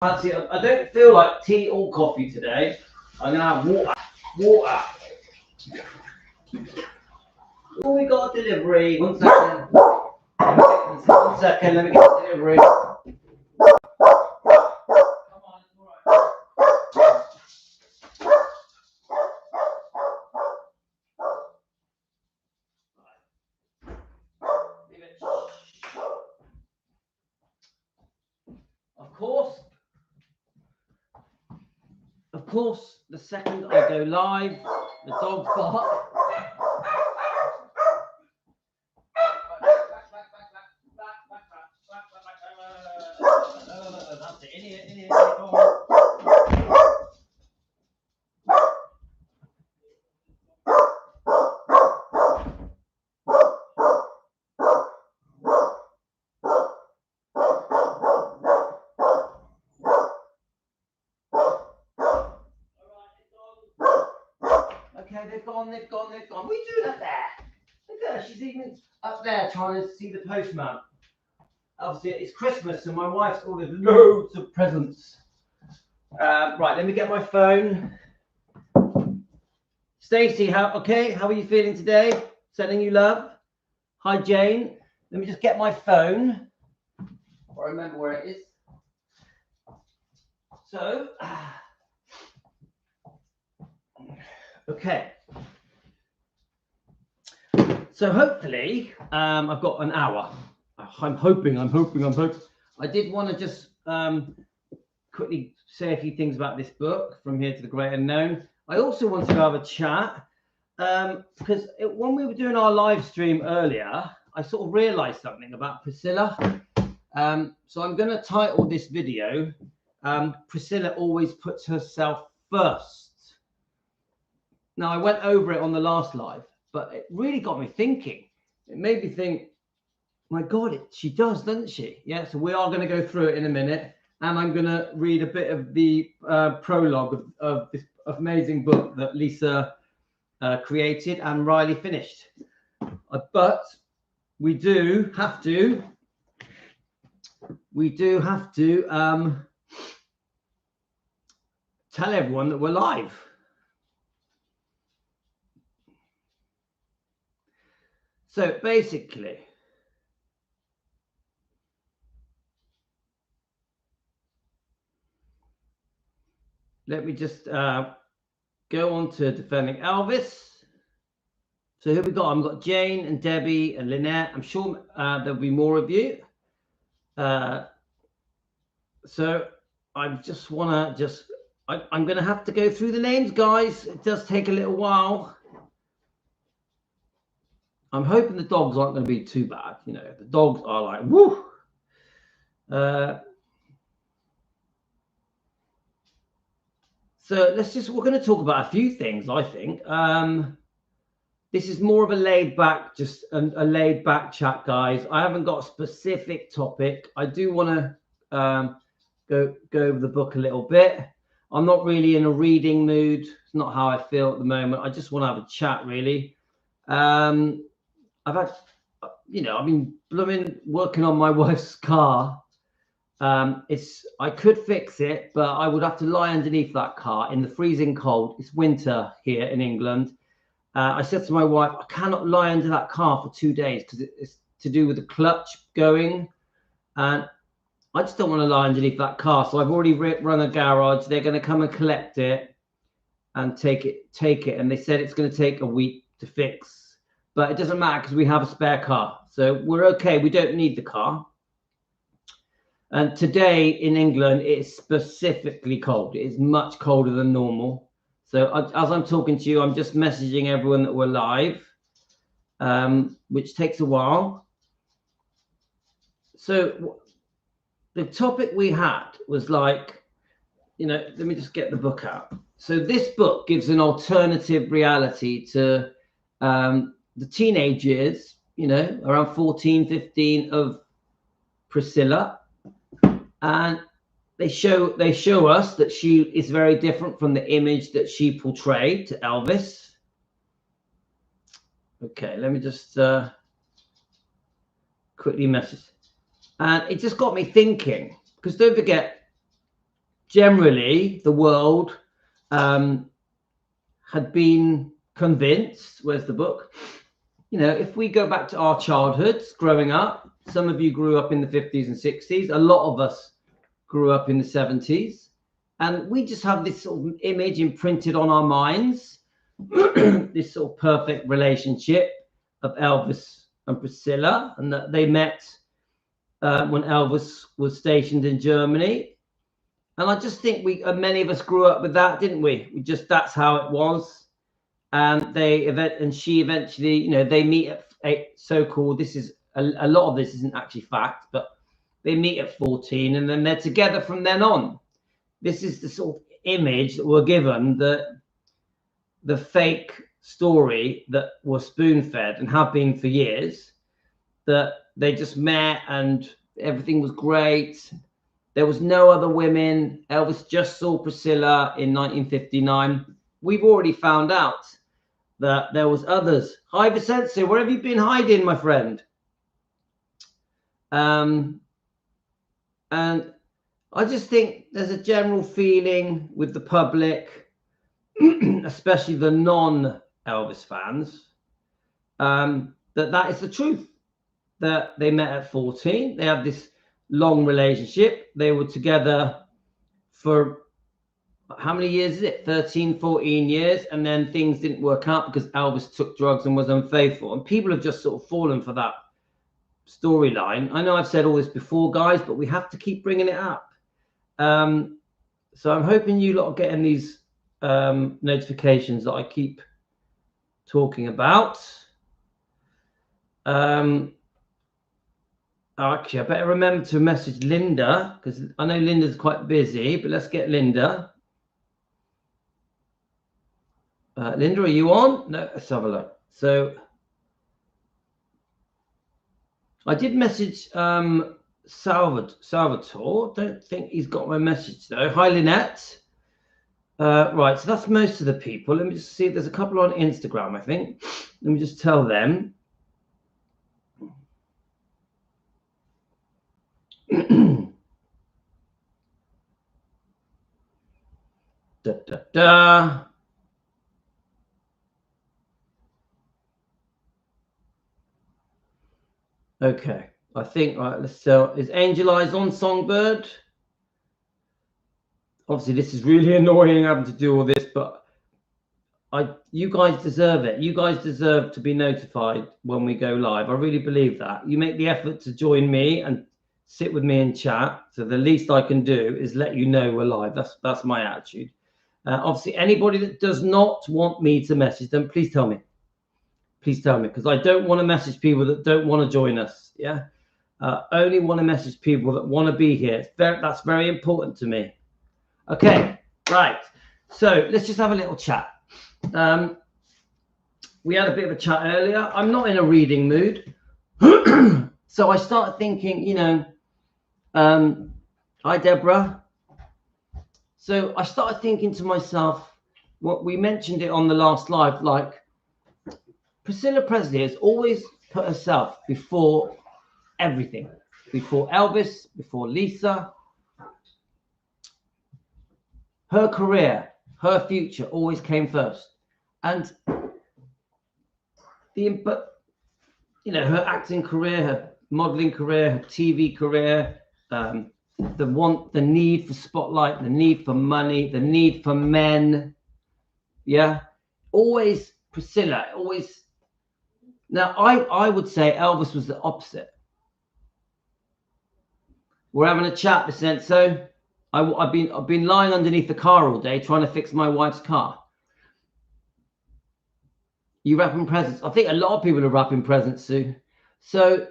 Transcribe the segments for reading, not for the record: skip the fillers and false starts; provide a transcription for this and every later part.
Fancy, I don't feel like tea or coffee today. I'm gonna have water. Water. Oh, we got a delivery. 1 second. 1 second. Let me get the delivery. Of course, the second I go live, the dogs bark. That's it. In here. Go on. Okay, they've gone. We do that there. Look at her. She's even up there trying to see the postman. Obviously, it's Christmas, and my wife's ordered loads of presents. Right, let me get my phone. Stacey, how are you feeling today? Sending you love. Hi, Jane. Let me just get my phone. I remember where it is. So, okay. So hopefully, I've got an hour. I'm hoping. I did want to just quickly say a few things about this book, From Here to the Great Unknown. I also wanted to have a chat because when we were doing our live stream earlier, I sort of realized something about Priscilla. So I'm going to title this video, Priscilla Always Puts Herself First. Now, I went over it on the last live, but it really got me thinking. It made me think, my God, she does, doesn't she? Yeah, so we are going to go through it in a minute. And I'm going to read a bit of the prologue of this amazing book that Lisa created and Riley finished. But we do have to tell everyone that we're live. So basically, let me just go on to defending Elvis. So here we go. I've got Jane and Debbie and Lynette. I'm sure there'll be more of you. So I just want to I'm going to have to go through the names, guys. It does take a little while. I'm hoping the dogs aren't going to be too bad. You know, the dogs are like, woo. So we're going to talk about a few things, I think. This is more of a laid back, just a laid back chat, guys. I haven't got a specific topic. I do want to go over the book a little bit. I'm not really in a reading mood. It's not how I feel at the moment. I just want to have a chat, really. I've had, I've been working on my wife's car. I could fix it, but I would have to lie underneath that car in the freezing cold. It's winter here in England. I said to my wife, I cannot lie under that car for 2 days because it's to do with the clutch going. And I just don't want to lie underneath that car. So I've already run a garage. They're going to come and collect it and take it. And they said it's going to take a week to fix. But it doesn't matter because we have a spare car. So we're okay. We don't need the car. And today in England, it's specifically cold. It is much colder than normal. So as I'm talking to you, I'm just messaging everyone that we're live, which takes a while. So the topic we had was like, let me just get the book out. So this book gives an alternative reality to the teenage years, around 14, 15 of Priscilla. And they show us that she is very different from the image that she portrayed to Elvis. Okay, let me just quickly message. And it just got me thinking, because don't forget, generally the world had been convinced, where's the book? You know, if we go back to our childhoods growing up, some of you grew up in the 50s and 60s, a lot of us grew up in the 70s, and we just have this sort of image imprinted on our minds, this sort of perfect relationship of Elvis and Priscilla, and that they met when Elvis was stationed in Germany. And I just think many of us grew up with that, didn't we? That's how it was. And she eventually, you know, they meet at so-called, this is a lot of this isn't actually fact, but they meet at 14 and then they're together from then on. This is the sort of image that we're given, the fake story that was spoon-fed and have been for years, that they just met and everything was great. There was no other women. Elvis just saw Priscilla in 1959. We've already found out that there was others. Hi, Vicenzo, where have you been hiding, my friend? And I just think there's a general feeling with the public, especially the non-Elvis fans, that is the truth. That they met at 14. They had this long relationship. They were together for how many years is it? 13, 14 years. And then things didn't work out because Elvis took drugs and was unfaithful. And people have just sort of fallen for that storyline. I know I've said all this before, guys, but we have to keep bringing it up. So I'm hoping you lot are getting these notifications that I keep talking about. Actually, I better remember to message Linda because I know Linda's quite busy, but let's get Linda. Linda, are you on? No, let's have a look. So I did message Salvatore. Don't think he's got my message though. Hi, Lynette. Right, so that's most of the people. Let me just see if there's a couple on Instagram, I think. Let me just tell them. Okay, I think, right, let's so is Angel Eyes on, Songbird? Obviously, this is really annoying having to do all this, but you guys deserve it. You guys deserve to be notified when we go live. I really believe that. You make the effort to join me and sit with me and chat. So the least I can do is let you know we're live. That's my attitude. Obviously, anybody that does not want me to message them, please tell me. Please tell me, because I don't want to message people that don't want to join us. Yeah, only want to message people that want to be here. That's very important to me. Okay, right. So let's just have a little chat. We had a bit of a chat earlier. I'm not in a reading mood. So I started thinking, you know, hi, Deborah. So I started thinking to myself, what we mentioned it on the last live, like Priscilla Presley has always put herself before everything, before Elvis, before Lisa. Her career, her future always came first. And her acting career, her modeling career, her TV career, the need for spotlight, the need for money, the need for men. Yeah, always Priscilla, always. Now, I would say Elvis was the opposite. We're having a chat, Vicenzo. I've been lying underneath the car all day trying to fix my wife's car. You wrapping presents? I think a lot of people are wrapping presents soon. So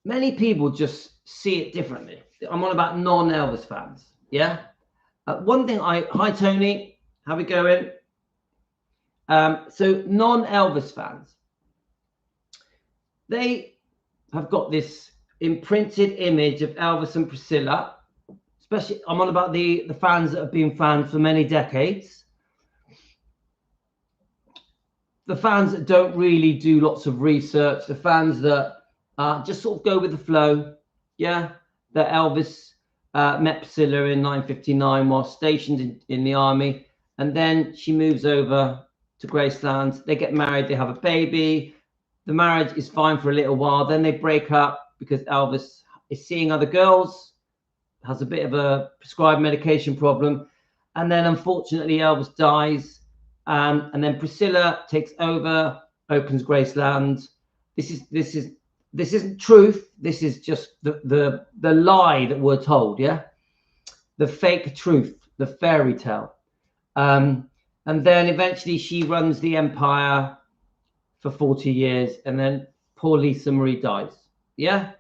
many people just see it differently. I'm on about non-Elvis fans. Yeah. One thing hi Tony, how we going? So non-Elvis fans, they have got this imprinted image of Elvis and Priscilla. Especially, I'm on about the fans that have been fans for many decades. The fans that don't really do lots of research, the fans that just sort of go with the flow. Yeah, that Elvis met Priscilla in 1959 while stationed in the army. And then she moves over to Graceland. They get married. They have a baby. The marriage is fine for a little while. Then they break up because Elvis is seeing other girls, has a bit of a prescribed medication problem. And then unfortunately, Elvis dies. And then Priscilla takes over, opens Graceland. This isn't truth. This is just the lie that we're told, yeah? The fake truth, the fairy tale. And then eventually she runs the empire for 40 years, and then poor Lisa Marie dies, yeah?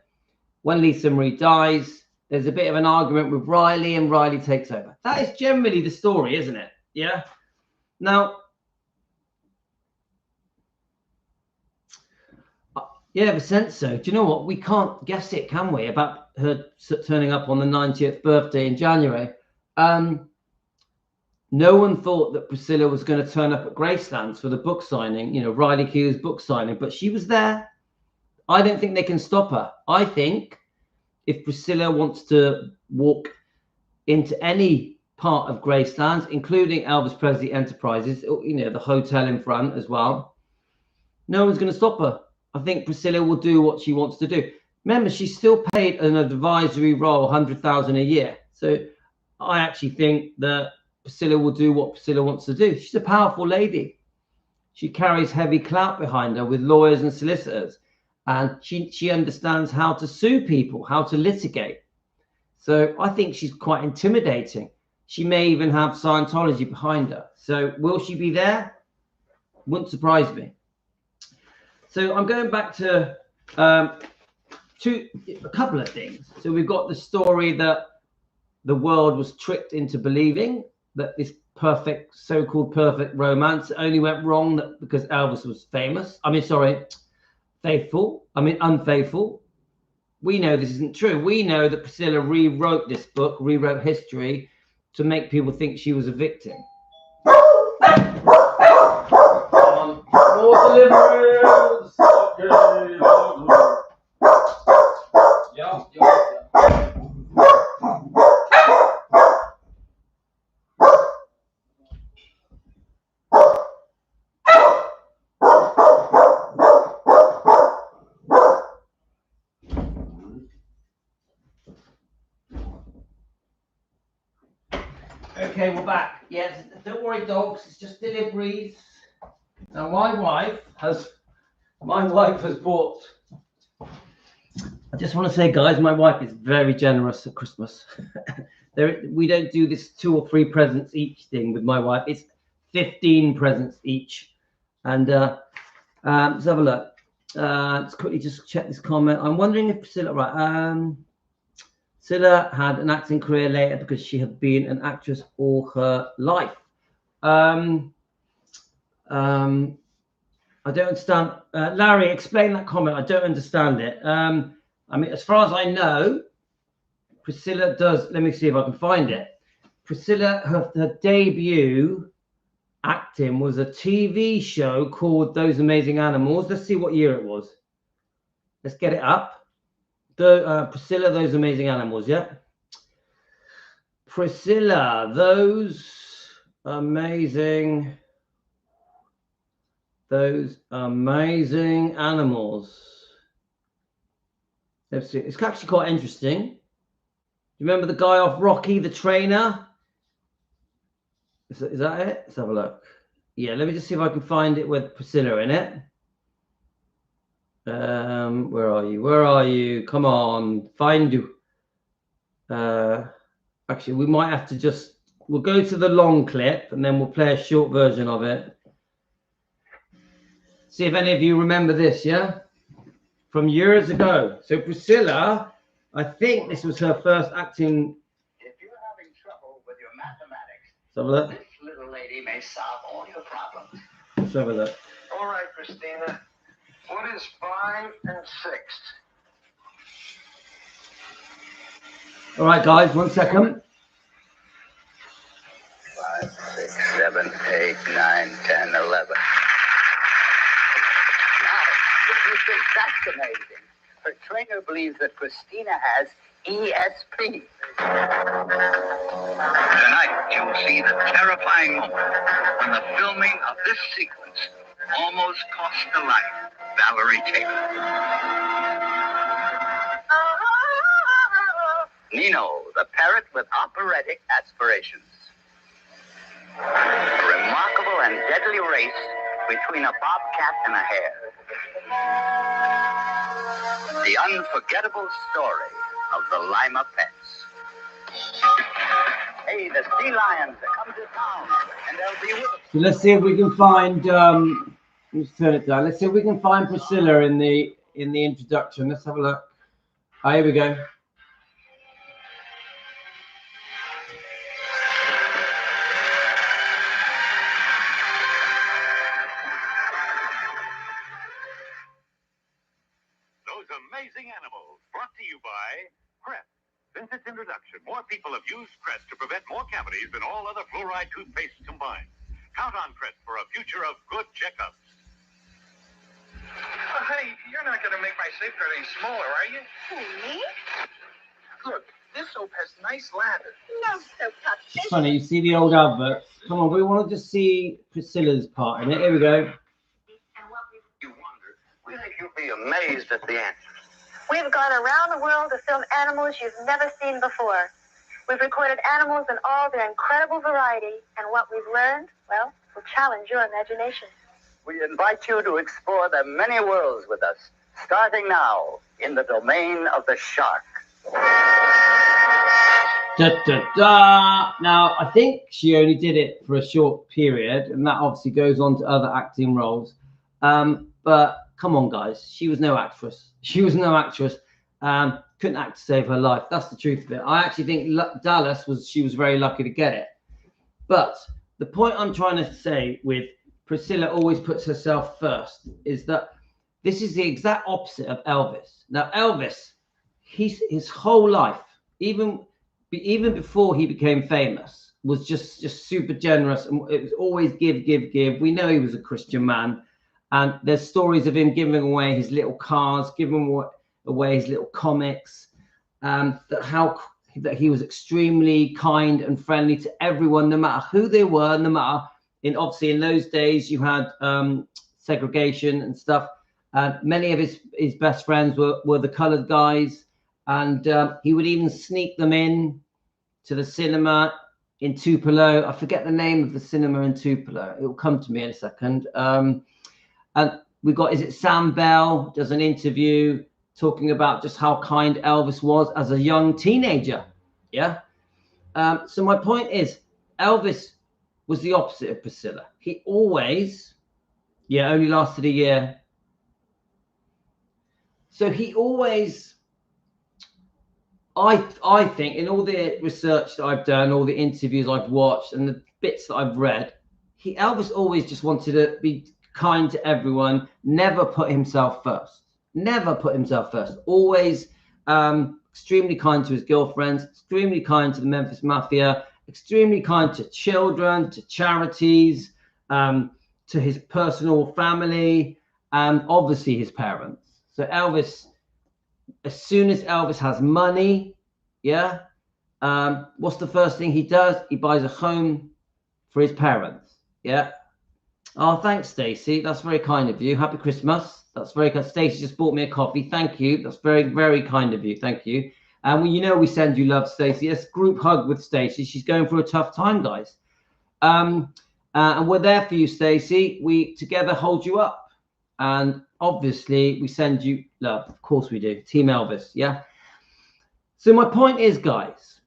When Lisa Marie dies, there's a bit of an argument with Riley, and Riley takes over. That is generally the story, isn't it? Yeah? Now, yeah, in a sense so. Do you know what? We can't guess it, can we, about her turning up on the 90th birthday in January. No one thought that Priscilla was going to turn up at Gracelands for the book signing, you know, Riley Keough's book signing, but she was there. I don't think they can stop her. I think if Priscilla wants to walk into any part of Gracelands, including Elvis Presley Enterprises, you know, the hotel in front as well, no one's going to stop her. I think Priscilla will do what she wants to do. Remember, she's still paid an advisory role, $100,000 a year. So I actually think that Priscilla will do what Priscilla wants to do. She's a powerful lady. She carries heavy clout behind her with lawyers and solicitors. And she understands how to sue people, how to litigate. So I think she's quite intimidating. She may even have Scientology behind her. So will she be there? Wouldn't surprise me. So I'm going back to a couple of things. So we've got the story that the world was tricked into believing that this perfect, so-called perfect romance only went wrong because Elvis was famous. Unfaithful. We know this isn't true. We know that Priscilla rewrote this book, rewrote history to make people think she was a victim. More deliverance. Yeah. Okay, we're back. Yes, don't worry, dogs. It's just deliveries. Now, my wife has bought. I just want to say, guys, my wife is very generous at Christmas. We don't do this 2 or 3 presents each thing with my wife. It's 15 presents each. And let's have a look. Let's quickly just check this comment. I'm wondering if Priscilla, Priscilla had an acting career later because she had been an actress all her life. I don't understand. Larry, explain that comment. I don't understand it. I mean, as far as I know, Priscilla does. Let me see if I can find it. Priscilla, her debut acting was a TV show called Those Amazing Animals. Let's see what year it was. Let's get it up. Priscilla, Those Amazing Animals. Yeah. Priscilla, Those Amazing Animals. Let's see. It's actually quite interesting. You remember the guy off Rocky, the trainer? Is that it? Let's have a look. Yeah, let me just see if I can find it with Priscilla in it. Where are you? Where are you? Come on, find you. Actually, we might have to we'll go to the long clip and then we'll play a short version of it. See if any of you remember this, yeah? From years ago. So Priscilla, I think this was her first acting. If you're having trouble with your mathematics, this little lady may solve all your problems. Let's have a look. All right, Christina. What is 5 and 6? All right, guys, 1 second. 5, 6, 7, 8, 9, 10, 11. Now, if you think that's amazing, her trainer believes that Christina has ESP. Tonight, you'll see the terrifying moment when the filming of this sequence almost cost the life of Valerie Taylor. Nino, the parrot with operatic aspirations. A remarkable and deadly race between a bobcat and a hare. The unforgettable story of the Lima Pets. Hey, the sea lions are coming to town, and they'll be with us. So let's see if we can find. Let's turn it down. Let's see if we can find Priscilla in the introduction. Let's have a look. Oh, here we go. Those amazing animals, brought to you by Crest. Since its introduction, more people have used Crest to prevent more cavities than all other fluoride toothpastes combined. Count on Crest for a future of good checkups. Oh, hey, you're not going to make my safeguard any smaller, are you? Me? Look, this soap has nice lather. No soap cup. It's funny, you see the old adverts. Come on, we want to just see Priscilla's part in it. Here we go. You wonder. We think you'll be amazed at the answer. We've gone around the world to film animals you've never seen before. We've recorded animals in all their incredible variety, and what we've learned, well, will challenge your imagination. We invite you to explore the many worlds with us, starting now in the domain of the shark. Da, da, da. Now, I think she only did it for a short period, and that obviously goes on to other acting roles. But come on, guys, she was no actress. She was no actress. Couldn't act to save her life. That's the truth of it. I actually think Dallas she was very lucky to get it. But the point I'm trying to say with Priscilla always puts herself first is that this is the exact opposite of Elvis. Now, Elvis, his whole life, even before he became famous, was just super generous, and it was always give, give, give. We know he was a Christian man, and there's stories of him giving away his little cars, giving away his little comics, that he was extremely kind and friendly to everyone, no matter who they were, no matter. Obviously in those days you had segregation and stuff. Many of his best friends were the colored guys, and he would even sneak them in to the cinema in Tupelo. I forget the name of the cinema in Tupelo. It will come to me in a second. And we've got, is it Sam Bell does an interview talking about just how kind Elvis was as a young teenager. Yeah. So my point is, Elvis was the opposite of Priscilla. He always, only lasted a year. So he always, I think, in all the research that I've done, all the interviews I've watched, and the bits that I've read, Elvis always just wanted to be kind to everyone, never put himself first. Never put himself first. Always extremely kind to his girlfriends, extremely kind to the Memphis Mafia, extremely kind to children, to charities, to his personal family, and obviously his parents. So Elvis, as soon as Elvis has money, what's the first thing he does? He buys a home for his parents. Yeah. Oh, thanks, Stacey. That's very kind of you. Happy Christmas. That's very kind. Stacey just bought me a coffee. Thank you. That's very, very kind of you. Thank you. And we send you love, Stacey. Yes, group hug with Stacey. She's going through a tough time, guys. And we're there for you, Stacey. We together hold you up. And obviously, we send you love. Of course we do. Team Elvis, yeah? So my point is, guys,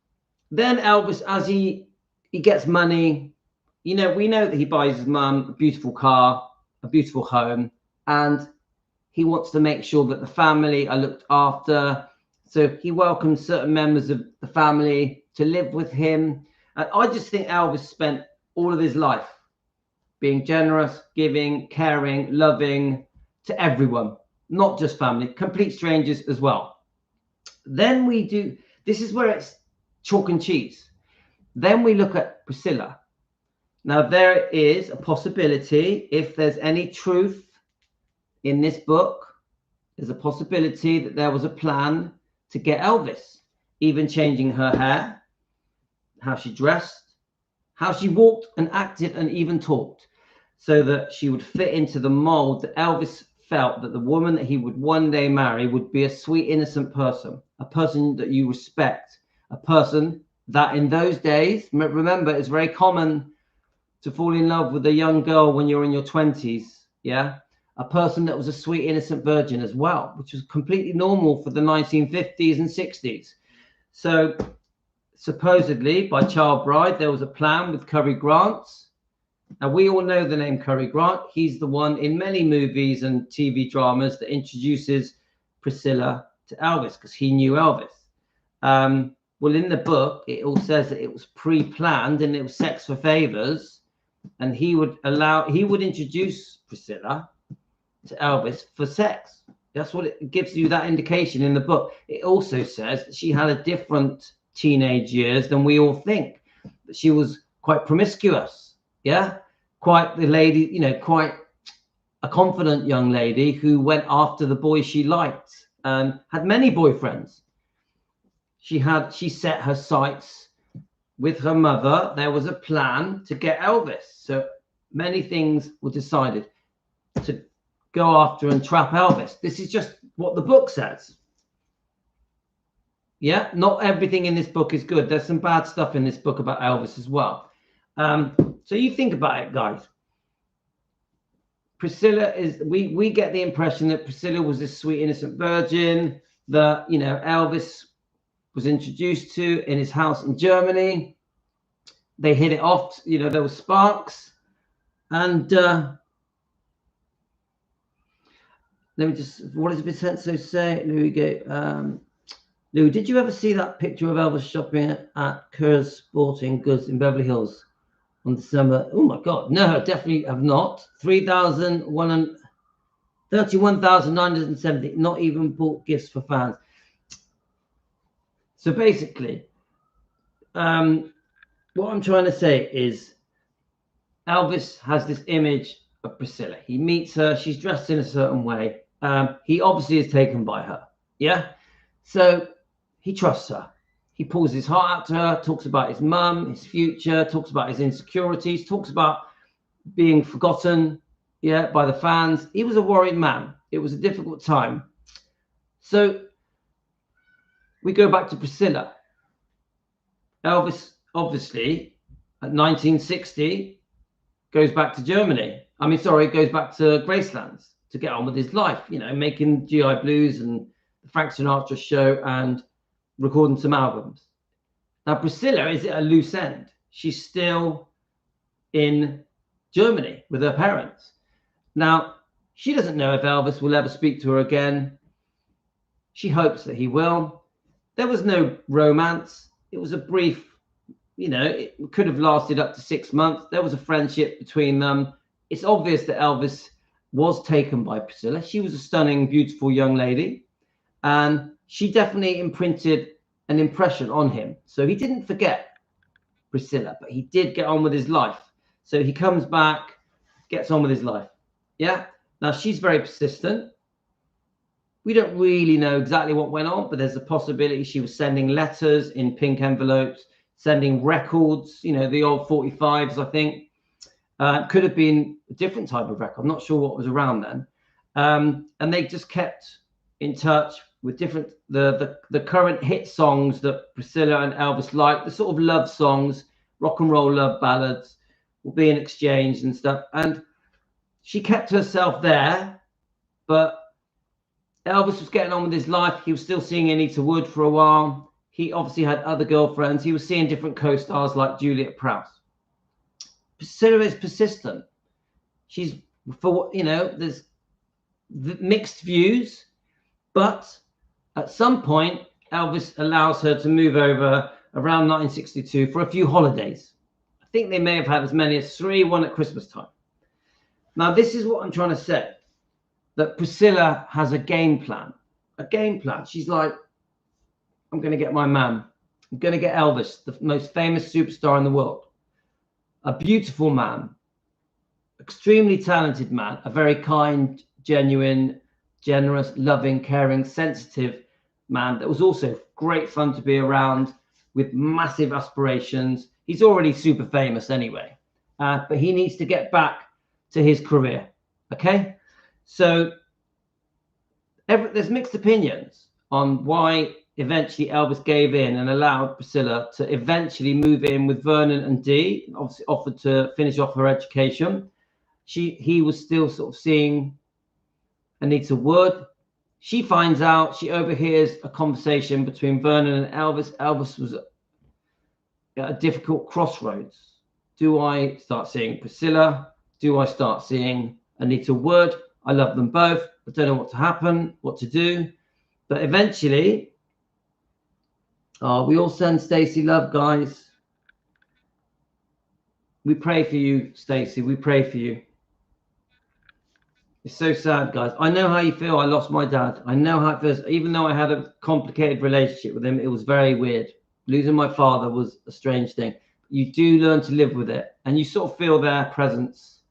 then Elvis, as he gets money, we know that he buys his mum a beautiful car, a beautiful home, and he wants to make sure that the family are looked after. So he welcomes certain members of the family to live with him. And I just think Elvis spent all of his life being generous, giving, caring, loving to everyone, not just family, complete strangers as well. Then this is where it's chalk and cheese. Then we look at Priscilla. Now, there is a possibility, if there's any truth in this book, there's a possibility that there was a plan to get Elvis. even changing her hair, how she dressed, how she walked and acted and even talked, so that she would fit into the mold that Elvis felt that the woman that he would one day marry would be a sweet, innocent person, a person that you respect, a person that in those days, remember, it's very common to fall in love with a young girl when you're in your 20s, yeah? A person that was a sweet, innocent virgin as well, which was completely normal for the 1950s and 60s. So supposedly by Child Bride, there was a plan with Cary Grant. Now, we all know the name Cary Grant. He's the one in many movies and TV dramas that introduces Priscilla to Elvis because he knew Elvis. Well, in the book, it all says that it was pre-planned and it was sex for favors. And he would introduce Priscilla to Elvis for sex. That's what it gives you, that indication in the book. It also says that she had a different teenage years than we all think. That she was quite promiscuous. Yeah, quite the lady, you know, quite a confident young lady who went after the boys she liked and had many boyfriends. She set her sights with her mother. There was a plan to get Elvis. So many things were decided to go after and trap Elvis. This is just what the book says. Yeah, not everything in this book is good. There's some bad stuff in this book about Elvis as well. So you think about it, guys. Priscilla is, we get the impression that Priscilla was this sweet, innocent virgin that, you know, Elvis was introduced to in his house in Germany. They hit it off, you know, there were sparks. And let me just, what does Vincenzo say? Louis go, Lou, did you ever see that picture of Elvis shopping at Kerr's Sporting Goods in Beverly Hills on December? Oh my God, no, definitely have not. 31,970, not even bought gifts for fans. So basically, what I'm trying to say is Elvis has this image of Priscilla. He meets her, she's dressed in a certain way. He obviously is taken by her, yeah? So he trusts her. He pulls his heart out to her, talks about his mum, his future, talks about his insecurities, talks about being forgotten, yeah, by the fans. He was a worried man. It was a difficult time. So we go back to Priscilla. Elvis, obviously, at 1960, goes back to Germany. I mean, sorry, goes back to Graceland's to get on with his life, you know, making GI Blues and the Frank Sinatra show and recording some albums. Now, Priscilla is at a loose end. She's still in Germany with her parents. Now, she doesn't know if Elvis will ever speak to her again. She hopes that he will. There was no romance. It was a brief, you know, it could have lasted up to 6 months. There was a friendship between them. It's obvious that Elvis was taken by Priscilla. She was a stunning, beautiful young lady. And she definitely imprinted an impression on him. So he didn't forget Priscilla, but he did get on with his life. So he comes back, gets on with his life. Yeah. Now she's very persistent. We don't really know exactly what went on, but there's a possibility she was sending letters in pink envelopes, sending records, you know, the old 45s, I think. Could have been a different type of record. I'm not sure what was around then. And they just kept in touch with different, the current hit songs that Priscilla and Elvis liked, the sort of love songs, rock and roll love ballads were being exchanged and stuff. And she kept herself there, but Elvis was getting on with his life. He was still seeing Anita Wood for a while. He obviously had other girlfriends. He was seeing different co-stars like Juliet Prowse. Priscilla is persistent. She's, for, you know, there's mixed views, but at some point, Elvis allows her to move over around 1962 for a few holidays. I think they may have had as many as 3, one at Christmas time. Now, this is what I'm trying to say, that Priscilla has a game plan. A game plan. She's like, I'm going to get my man. I'm going to get Elvis, the most famous superstar in the world. A beautiful man, extremely talented man, a very kind, genuine, generous, loving, caring, sensitive man that was also great fun to be around, with massive aspirations. He's already super famous anyway, but he needs to get back to his career. Okay, so there's mixed opinions on why eventually Elvis gave in and allowed Priscilla to eventually move in with Vernon and Dee. Obviously offered to finish off her education. He was still sort of seeing Anita Wood. She finds out, she overhears a conversation between Vernon and Elvis. Elvis was at a difficult crossroads. Do I start seeing Priscilla? Do I start seeing Anita Wood? I love them both. I don't know what to do. But eventually, we all send Stacey love, guys. We pray for you, Stacey. We pray for you. It's so sad, guys. I know how you feel. I lost my dad. I know how it feels. Even though I had a complicated relationship with him, it was very weird. Losing my father was a strange thing. You do learn to live with it, and you sort of feel their presence.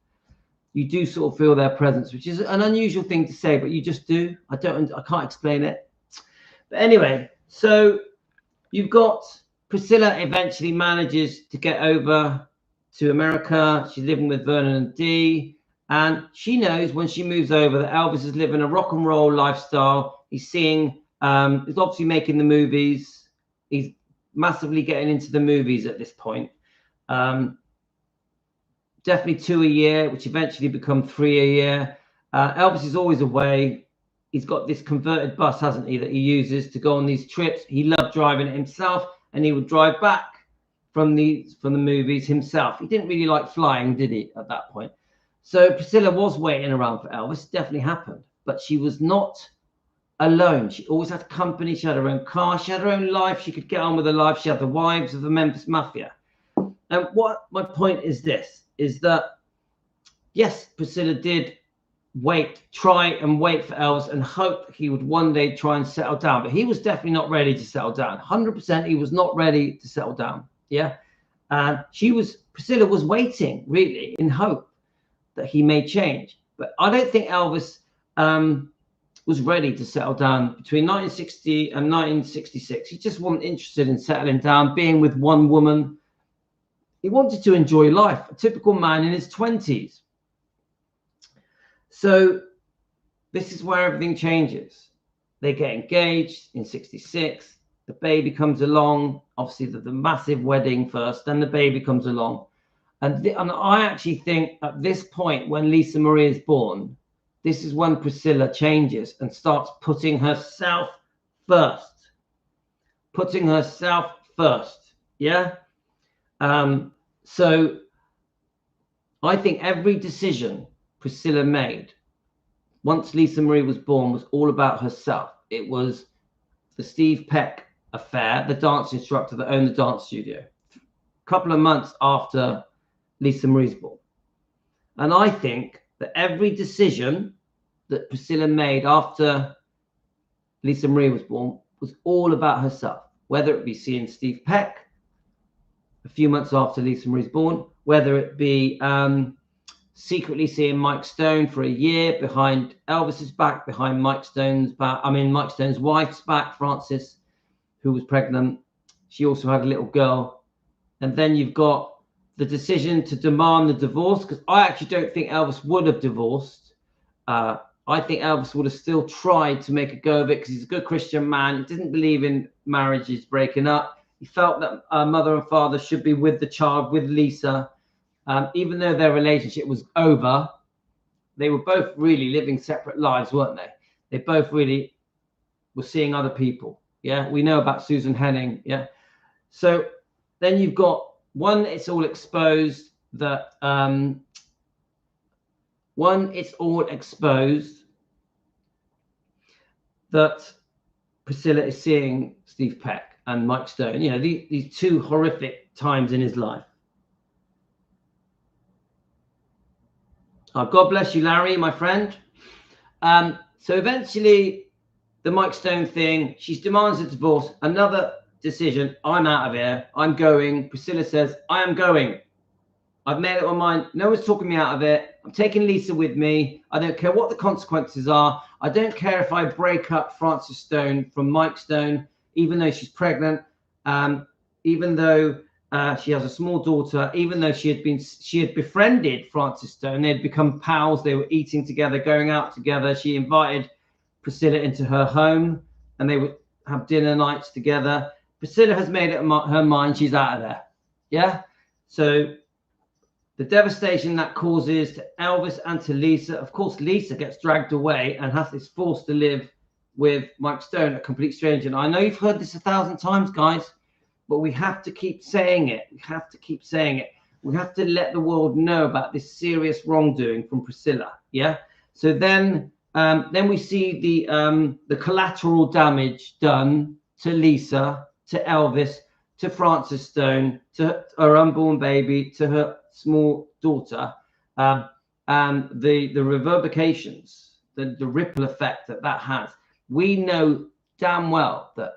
You do sort of feel their presence, which is an unusual thing to say, but you just do. I can't explain it. But anyway, so you've got Priscilla eventually manages to get over to America. She's living with Vernon and Dee. And she knows when she moves over that Elvis is living a rock and roll lifestyle. He's seeing, he's obviously making the movies. He's massively getting into the movies at this point. Definitely 2 a year, which eventually become 3 a year. Elvis is always away. He's got this converted bus, hasn't he, that he uses to go on these trips. He loved driving it himself, and he would drive back from the movies himself. He didn't really like flying, did he, at that point? So Priscilla was waiting around for Elvis. It definitely happened. But she was not alone. She always had company. She had her own car. She had her own life. She could get on with her life. She had the wives of the Memphis Mafia. And what my point is this, is that, yes, Priscilla did try and wait for Elvis and hope he would one day try and settle down. But he was definitely not ready to settle down. 100% he was not ready to settle down. Yeah. And Priscilla was waiting, really, in hope that he may change. But I don't think Elvis was ready to settle down between 1960 and 1966. He just wasn't interested in settling down, being with one woman. He wanted to enjoy life, a typical man in his 20s. So this is where everything changes. They get engaged in 66. The baby comes along. Obviously, the massive wedding first, then the baby comes along. And I actually think at this point, when Lisa Marie is born, this is when Priscilla changes and starts putting herself first. Putting herself first. Yeah? So I think every decision Priscilla made once Lisa Marie was born was all about herself. It was the Steve Peck affair, the dance instructor that owned the dance studio, a couple of months after Lisa Marie's born. And I think that every decision that Priscilla made after Lisa Marie was born was all about herself, whether it be seeing Steve Peck a few months after Lisa Marie's born, whether it be secretly seeing Mike Stone for a year behind Elvis's back, behind Mike Stone's back. I mean, Mike Stone's wife's back, Frances, who was pregnant. She also had a little girl. And then you've got the decision to demand the divorce, because I actually don't think Elvis would have divorced. I think Elvis would have still tried to make a go of it because he's a good Christian man. He didn't believe in marriages breaking up. He felt that mother and father should be with the child, with Lisa. Even though their relationship was over, they were both really living separate lives, weren't they? They both really were seeing other people. Yeah, we know about Susan Henning. Yeah. So then you've got one, it's all exposed that Priscilla is seeing Steve Peck and Mike Stone. You know, these two horrific times in his life. God bless you, Larry, my friend. So eventually, the Mike Stone thing, she demands a divorce. Another decision, I'm out of here. I'm going. Priscilla says, I am going. I've made up my mind. No one's talking me out of it. I'm taking Lisa with me. I don't care what the consequences are. I don't care if I break up Frances Stone from Mike Stone. even though she's pregnant, even though she has a small daughter, even though she had befriended Francis Stone, they had become pals, they were eating together, going out together. She invited Priscilla into her home and they would have dinner nights together. Priscilla has made it her mind, she's out of there. Yeah. So the devastation that causes to Elvis and to Lisa, of course, Lisa gets dragged away and is forced to live with Mike Stone, a complete stranger. And I know you've heard this 1,000 times, guys, but we have to keep saying it. We have to keep saying it. We have to let the world know about this serious wrongdoing from Priscilla. Yeah. So then we see the collateral damage done to Lisa, to Elvis, to Francis Stone, to her unborn baby, to her small daughter, and the reverberations, the ripple effect that has. We know damn well that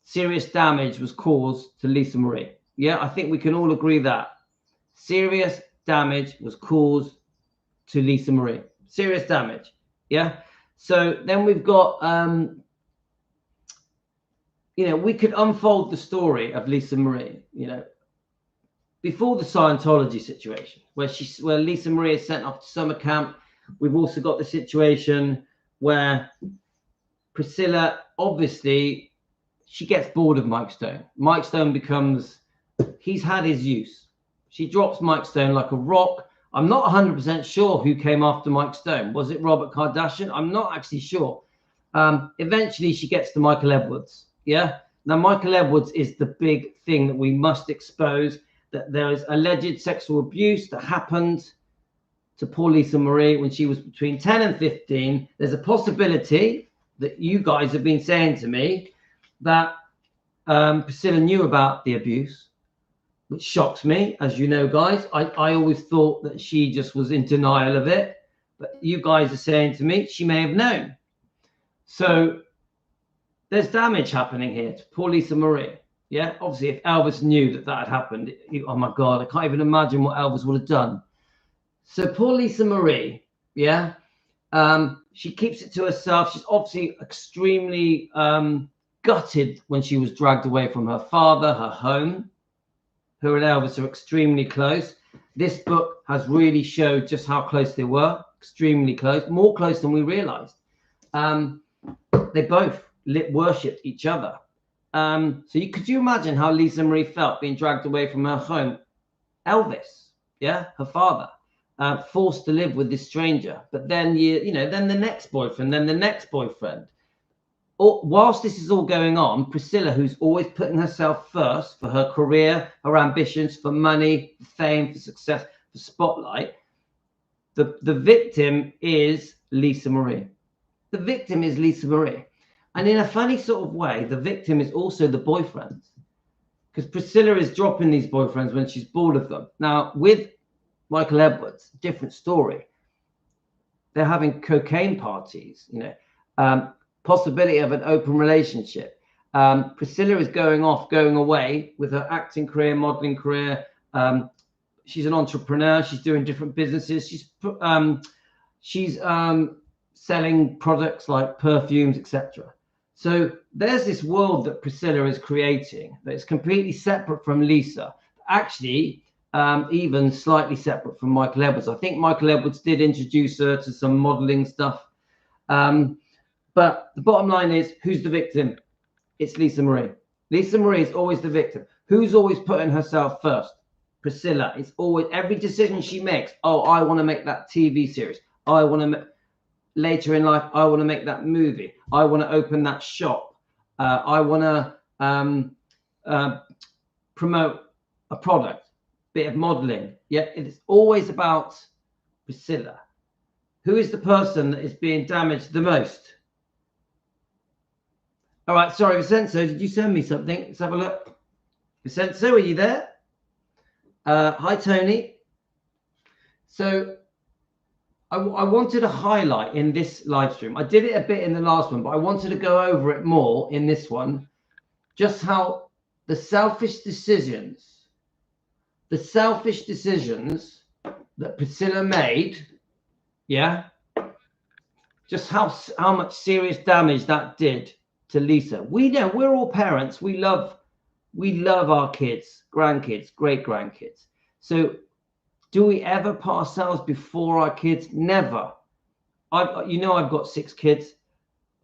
serious damage was caused to Lisa Marie. Yeah, I think we can all agree that serious damage was caused to Lisa Marie. Serious damage. Yeah. So then we've got, we could unfold the story of Lisa Marie, before the Scientology situation, where Lisa Marie is sent off to summer camp. We've also got the situation where Priscilla, obviously, she gets bored of Mike Stone. Mike Stone he's had his use. She drops Mike Stone like a rock. I'm not 100% sure who came after Mike Stone. Was it Robert Kardashian? I'm not actually sure. Eventually, she gets to Michael Edwards. Yeah. Now, Michael Edwards is the big thing that we must expose, that there is alleged sexual abuse that happened to poor Lisa Marie when she was between 10 and 15. There's a possibility that you guys have been saying to me that Priscilla knew about the abuse, which shocks me. As you know, guys, I always thought that she just was in denial of it. But you guys are saying to me she may have known. So there's damage happening here to poor Lisa Marie. Yeah, obviously, if Elvis knew that had happened, oh my God, I can't even imagine what Elvis would have done. So poor Lisa Marie, yeah, she keeps it to herself. She's obviously extremely gutted when she was dragged away from her father, her home. Her and Elvis are extremely close. This book has really showed just how close they were, extremely close, more close than we realized. They both worshipped each other. So could you imagine how Lisa Marie felt being dragged away from her home? Elvis, yeah, her father, forced to live with this stranger. But then, then the next boyfriend, then the next boyfriend. Whilst this is all going on, Priscilla, who's always putting herself first for her career, her ambitions, for money, for fame, for success, for spotlight, the victim is Lisa Marie. The victim is Lisa Marie. And in a funny sort of way, the victim is also the boyfriend, because Priscilla is dropping these boyfriends when she's bored of them. Now, with Michael Edwards, different story. They're having cocaine parties, possibility of an open relationship. Priscilla is going away with her acting career, modeling career. She's an entrepreneur. She's doing different businesses. She's selling products like perfumes, etc. So there's this world that Priscilla is creating that is completely separate from Lisa, actually even slightly separate from Michael Edwards. I think Michael Edwards did introduce her to some modeling stuff. But the bottom line is, who's the victim? It's Lisa Marie. Lisa Marie is always the victim. Who's always putting herself first? Priscilla. It's always, every decision she makes. Oh, I want to make that TV series. I want to later in life, I want to make that movie. I want to open that shop. I want to promote a product, bit of modeling. Yeah, it's always about Priscilla. Who is the person that is being damaged the most? All right, sorry, Vincenzo, did you send me something? Let's have a look. Vincenzo, are you there? Hi, Tony. So I wanted to highlight in this live stream, I did it a bit in the last one, but I wanted to go over it more in this one, just how the selfish decisions that Priscilla made, yeah, just how much serious damage that did to Lisa. We know we're all parents. We love our kids, grandkids, great grandkids. So do we ever put ourselves before our kids? Never. I've got 6 kids,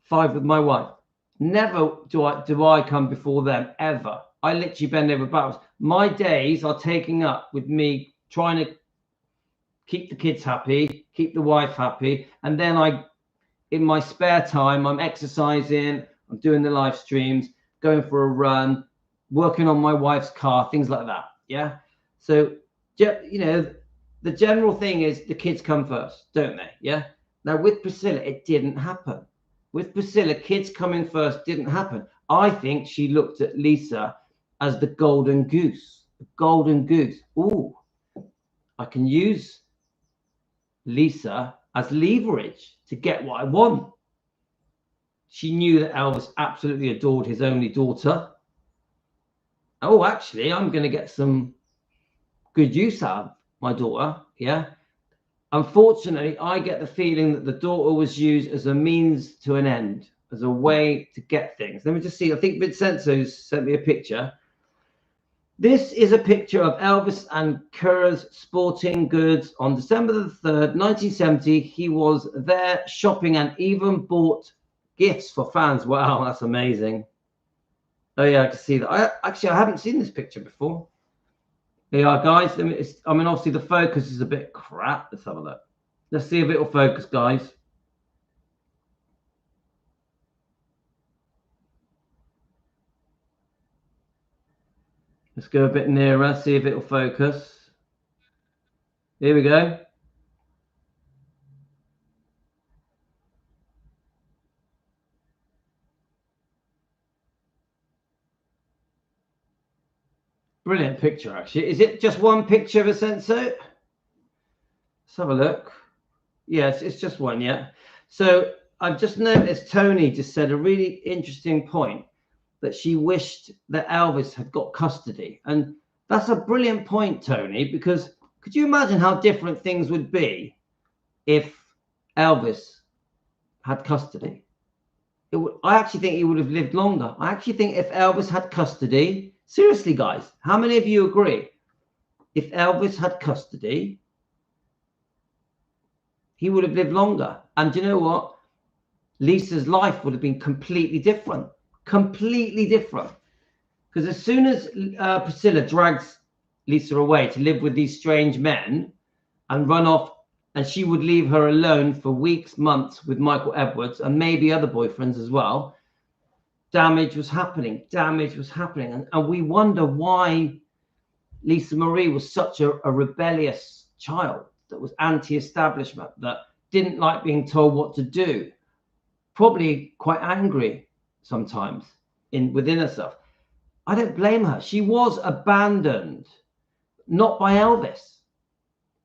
5 with my wife. Never do I come before them, ever. I literally bend over backwards. My days are taking up with me trying to keep the kids happy, keep the wife happy, and then in my spare time, I'm exercising, I'm doing the live streams, going for a run, working on my wife's car, things like that. Yeah. So, the general thing is the kids come first, don't they? Yeah. Now with Priscilla, it didn't happen. With Priscilla, kids coming first didn't happen. I think she looked at Lisa as the golden goose. The golden goose. Ooh, I can use Lisa as leverage to get what I want. She knew that Elvis absolutely adored his only daughter. Oh, actually, I'm going to get some good use out of my daughter. Yeah. Unfortunately, I get the feeling that the daughter was used as a means to an end, as a way to get things. Let me just see. I think Vincenzo's sent me a picture. This is a picture of Elvis and Kura's sporting goods on December the 3rd, 1970. He was there shopping and even bought gifts for fans. Wow, that's amazing. Oh yeah, I can see that. I haven't seen this picture before. There you are, guys. Obviously the focus is a bit crap. Let's have a look. Let's see if it'll focus, guys. Let's go a bit nearer, see if it'll focus. Here we go. Brilliant picture, actually. Is it just one picture, Vincenzo? Let's have a look. Yes, it's just one, yeah. So I've just noticed Tony just said a really interesting point, that she wished that Elvis had got custody. And that's a brilliant point, Tony, because could you imagine how different things would be if Elvis had custody? I actually think he would have lived longer. I actually think if Elvis had custody, seriously, guys, how many of you agree? If Elvis had custody, he would have lived longer. And do you know what? Lisa's life would have been completely different. Completely different. Because as soon as Priscilla drags Lisa away to live with these strange men and run off, and she would leave her alone for weeks, months with Michael Edwards and maybe other boyfriends as well, damage was happening. Damage was happening. And we wonder why Lisa Marie was such a rebellious child that was anti-establishment, that didn't like being told what to do, probably quite angry sometimes within herself. I don't blame her. She was abandoned, not by Elvis.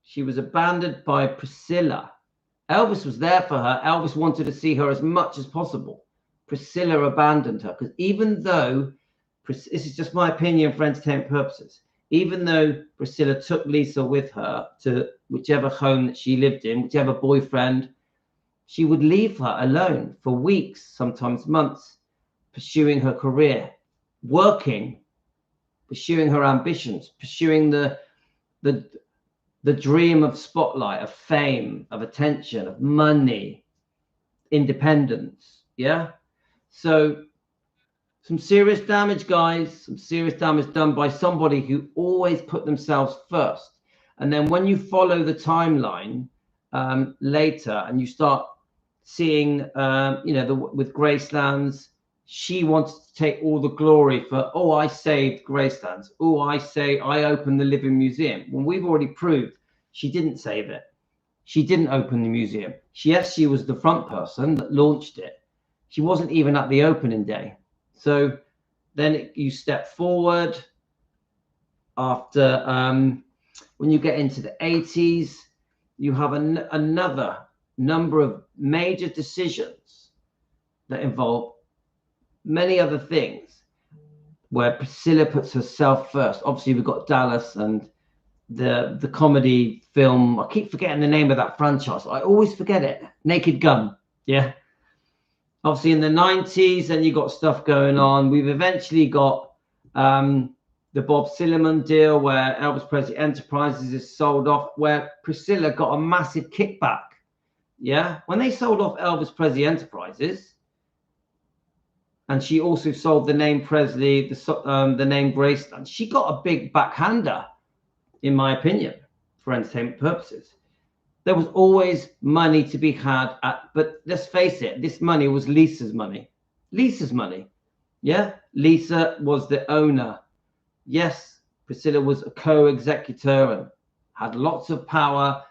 She was abandoned by Priscilla. Elvis was there for her. Elvis wanted to see her as much as possible. Priscilla abandoned her, because even though, this is just my opinion for entertainment purposes, even though Priscilla took Lisa with her to whichever home that she lived in, whichever boyfriend, she would leave her alone for weeks, sometimes months, pursuing her career, working, pursuing her ambitions, pursuing the dream of spotlight, of fame, of attention, of money, independence. Yeah. So some serious damage, guys, some serious damage done by somebody who always put themselves first. And then when you follow the timeline later and you start seeing, with Graceland's, she wanted to take all the glory for, oh, I saved Graceland's. Oh, I opened the Living Museum. When we've already proved she didn't save it. She didn't open the museum. Yes, she was the front person that launched it. She wasn't even at the opening day. So then you step forward after, when you get into the 80s, you have another number of major decisions that involve many other things where Priscilla puts herself first. Obviously, we've got Dallas and the comedy film. I keep forgetting the name of that franchise. I always forget it. Naked Gun. Yeah. obviously in the 90s, and you got stuff going on. We've eventually got the Bob Silliman deal, where Elvis Presley Enterprises is sold off, where Priscilla got a massive kickback. Yeah, when they sold off Elvis Presley Enterprises, and she also sold the name Presley, the name Graceland, she got a big backhander, in my opinion, for entertainment purposes. There was always money to be had but let's face it, this money was Lisa's money. Lisa's money. Yeah, Lisa was the owner. Yes, Priscilla was a co-executor and had lots of power.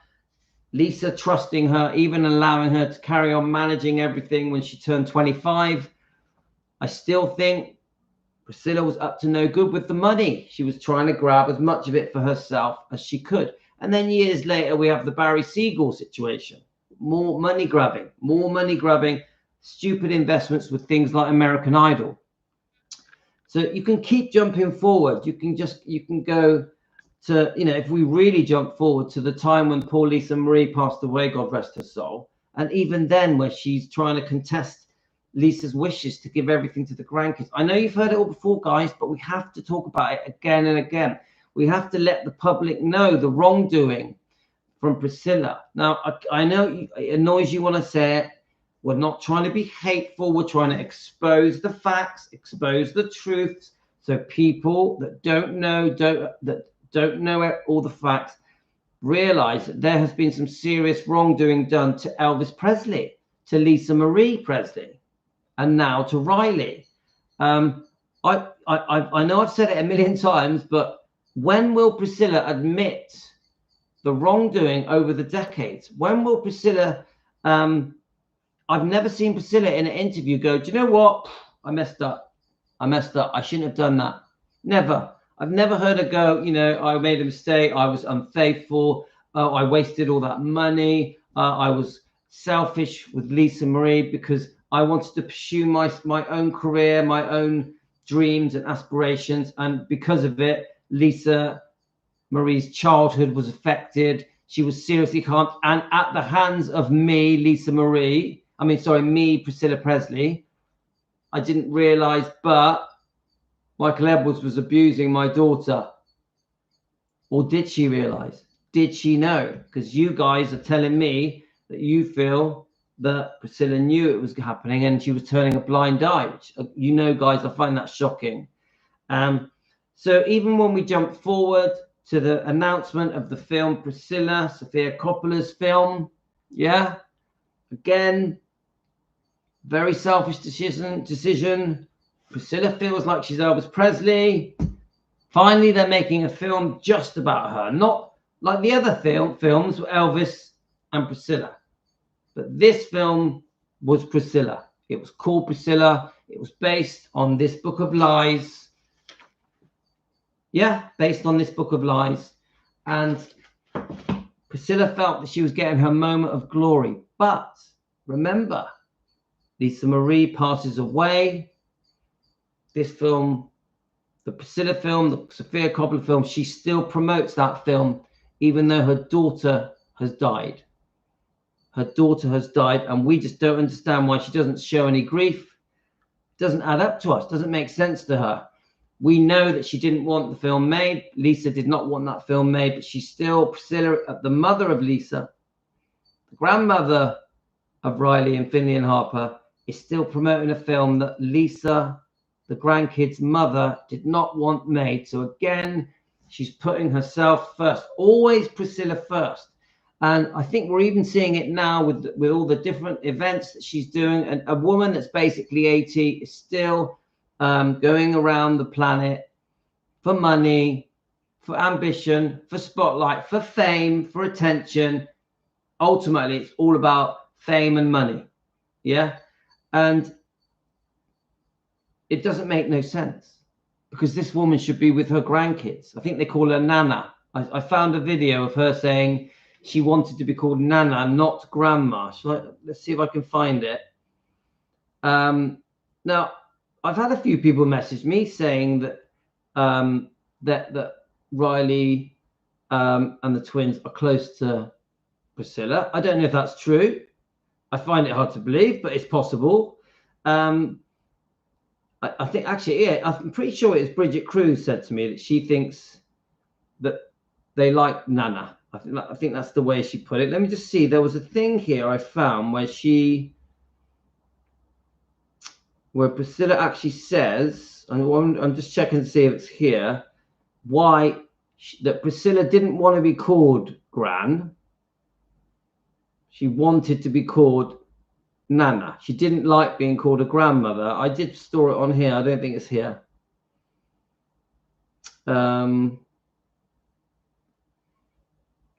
Lisa trusting her, even allowing her to carry on managing everything when she turned 25. I still think Priscilla was up to no good with the money. She was trying to grab as much of it for herself as she could. And then years later, we have the Barry Siegel situation. More money grabbing, stupid investments with things like American Idol. So you can keep jumping forward. You can go to, if we really jump forward to the time when poor Lisa Marie passed away, God rest her soul. And even then, where she's trying to contest Lisa's wishes to give everything to the grandkids. I know you've heard it all before, guys, but we have to talk about it again and again. We have to let the public know the wrongdoing from Priscilla. Now, I know it annoys you when I say it. We're not trying to be hateful. We're trying to expose the facts, expose the truths, so people that don't know all the facts realize that there has been some serious wrongdoing done to Elvis Presley, to Lisa Marie Presley, and now to Riley. I know I've said it a million times, but when will Priscilla admit the wrongdoing over the decades? When will Priscilla, I've never seen Priscilla in an interview go, do you know what? I messed up. I shouldn't have done that. Never. I've never heard her go, I made a mistake. I was unfaithful. I wasted all that money. I was selfish with Lisa Marie because I wanted to pursue my own career, my own dreams and aspirations. And because of it, Lisa Marie's childhood was affected. She was seriously harmed. And at the hands of me, Priscilla Presley, I didn't realize, but Michael Edwards was abusing my daughter. Or did she realize? Did she know? Because you guys are telling me that you feel that Priscilla knew it was happening and she was turning a blind eye, which, guys, I find that shocking. So even when we jump forward to the announcement of the film Priscilla, Sofia Coppola's film, again, very selfish decision. Priscilla feels like she's Elvis Presley. Finally, they're making a film just about her, not like the other films with Elvis and Priscilla. But this film was Priscilla. It was called Priscilla. It was based on this book of lies. Yeah, based on this book of lies. And Priscilla felt that she was getting her moment of glory. But remember, Lisa Marie passes away. This film, the Priscilla film, the Sofia Coppola film, she still promotes that film, even though her daughter has died. Her daughter has died, and we just don't understand why she doesn't show any grief. Doesn't add up to us, doesn't make sense to her. We know that she didn't want the film made. Lisa did not want that film made, but she's still, Priscilla, the mother of Lisa, the grandmother of Riley and Finley and Harper, is still promoting a film that Lisa, the grandkids' mother, did not want made. So again, she's putting herself first, always Priscilla first. And I think we're even seeing it now with all the different events that she's doing. And a woman that's basically 80 is still going around the planet for money, for ambition, for spotlight, for fame, for attention. Ultimately, it's all about fame and money. Yeah. And it doesn't make no sense, because this woman should be with her grandkids. I think they call her Nana. I found a video of her saying she wanted to be called Nana, not Grandma. Let's see if I can find it. Now, I've had a few people message me saying that that Riley and the twins are close to Priscilla. I don't know if that's true. I find it hard to believe, but it's possible. I think actually, yeah, I'm pretty sure it's Bridget Cruz said to me that she thinks that they like Nana. I think that's the way she put it. Let me just see. There was a thing here I found where Priscilla actually says, and I'm just checking to see if it's here, that Priscilla didn't want to be called Gran. She wanted to be called Nana. She didn't like being called a grandmother. I did store it on here. I don't think it's here.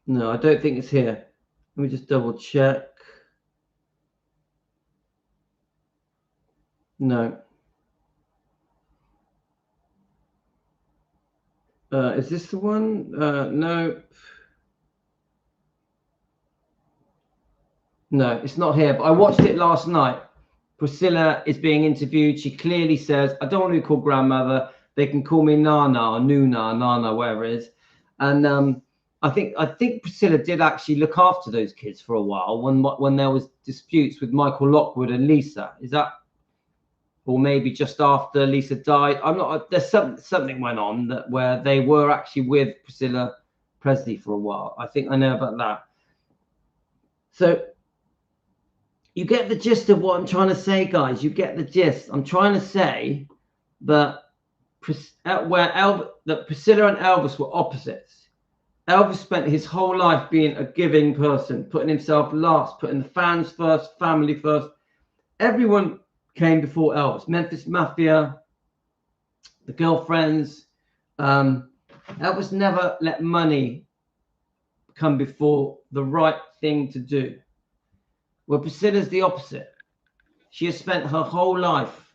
No, I don't think it's here. Let me just double check. No. Is this the one? No. No, it's not here. But I watched it last night. Priscilla is being interviewed. She clearly says, I don't want to be called grandmother. They can call me Nana or Nuna, Nana, wherever it is. And I think Priscilla did actually look after those kids for a while when there was disputes with Michael Lockwood and Lisa. Is that, or maybe just after Lisa died? I'm not. There's something went on where they were actually with Priscilla Presley for a while. I think I know about that. So you get the gist of what I'm trying to say, guys. You get the gist. I'm trying to say that that Priscilla and Elvis were opposites. Elvis spent his whole life being a giving person, putting himself last, putting the fans first, family first. Everyone came before Elvis. Memphis Mafia, the girlfriends. Elvis never let money come before the right thing to do. Well, Priscilla's the opposite. She has spent her whole life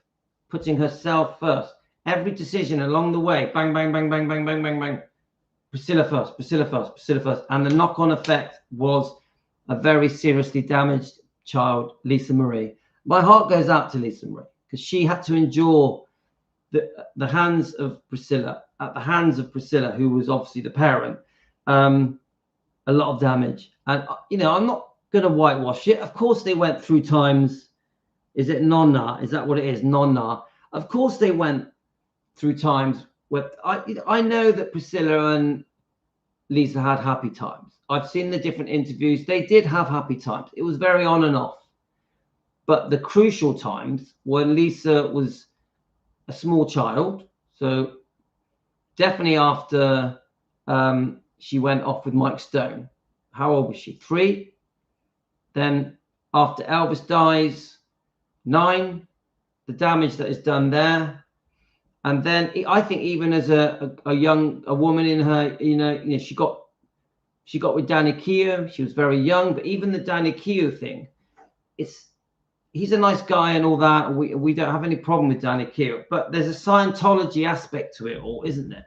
putting herself first. Every decision along the way, bang, bang, bang, bang, bang, bang, bang, bang. Priscilla first, Priscilla first, Priscilla first. And the knock-on effect was a very seriously damaged child, Lisa Marie. My heart goes out to Lisa Marie because she had to endure the hands of Priscilla, at the hands of Priscilla, who was obviously the parent, a lot of damage. And, I'm not going to whitewash it. Of course, they went through times. Is it Nonna? Is that what it is? Nonna. Of course, they went through times where I know that Priscilla and Lisa had happy times. I've seen the different interviews. They did have happy times. It was very on and off. But the crucial times when Lisa was a small child, so definitely after she went off with Mike Stone. How old was she? 3. Then after Elvis dies, 9. The damage that is done there. And then I think even as a woman in her, she got with Danny Keogh. She was very young, but even the Danny Keogh thing, he's a nice guy and all that. We don't have any problem with Danny Keogh, but there's a Scientology aspect to it all, isn't there?